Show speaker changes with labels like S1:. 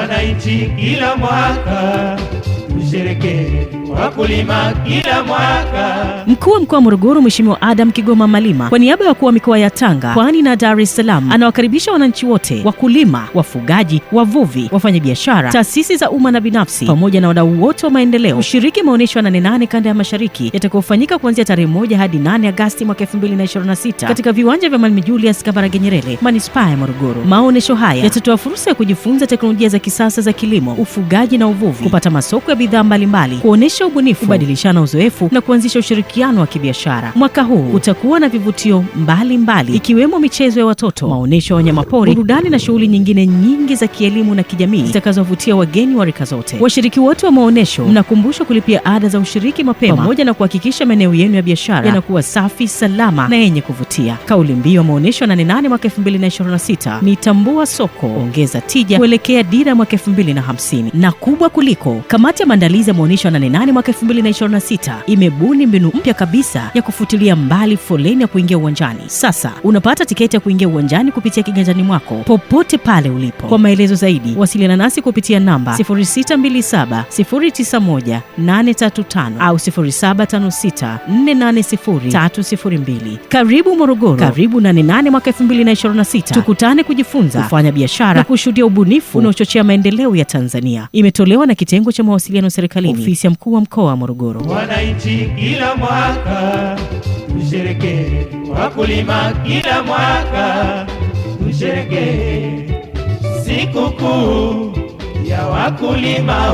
S1: wananchi kila mwaka tusherehekee wakulima kila mwaka.
S2: Mkuu wa Mkoa wa Morogoro Mheshimiwa Adam Kigoma Malima kwa niaba ya wakuu wa mikoa ya Tanga, Pwani na Dar es Salaam anawakaribisha wananchi wote, wakulima, wafugaji, wavuvi, wafanyabiashara, taasisi za umma na binafsi pamoja na wadau wote wa maendeleo kushiriki maonesho ya 88 Kanda ya Mashariki yatakayofanyika kuanzia tarehe 1 hadi 8 Agosti mwaka 2026 katika viwanja vya Mwalimu Julius Kambarage Nyerere, Manispaa ya Morogoro. Maonesho haya yatatoa fursa ya kujifunza teknolojia za kisasa za kilimo, ufugaji na uvuvi, kupata masoko ya bidhaa mbalimbali, kuonesha ubunifu, kubadilishana uzoefu na kuanzisha ushirikiano wa kibiashara. Mwaka huu utakuwa na vivutio mbalimbali ikiwemo michezo ya watoto, maonesho ya wanyamapori, burudani na shughuli nyingine nyingi za kielimu na kijamii zitakazovutia wageni wa rika zote. Washiriki wote wa maonesho mnakumbushwa kulipia ada za ushiriki mapema pamoja na kuhakikisha maeneo yenu ya biashara yanakuwa safi, salama na yenye kuvutia. Kauli mbiu ya maonesho 88 mwaka 2026 ni tambua soko, ongeza tija kuelekea dira mwaka 2050. Na kubwa kuliko, kamati ya maandalizi ya maonesho 88 mwaka 2026 imebuni mbinu mpya kabisa ya kufutilia mbali foleni ya kuingia uwanjani. Sasa unapata tiketi ya kuingia uwanjani kupitia kiganjani mwako popote pale ulipo. Kwa maelezo zaidi wasiliana nasi kupitia namba 0627091835 au 0756480302. Karibu Morogoro, karibu 88 mwaka 2026. Tukutane kujifunza, kufanya biashara na kushuhudia ubunifu unaochochea maendeleo ya Tanzania. Imetolewa na Kitengo cha Mawasiliano Serikalini, Ofisi ya Mkuu wa Mkoa wa Morogoro.
S1: Wananchi kila mwaka tusherehekee wakulima kila mwaka tusherehekee sikukuu ya wakulima.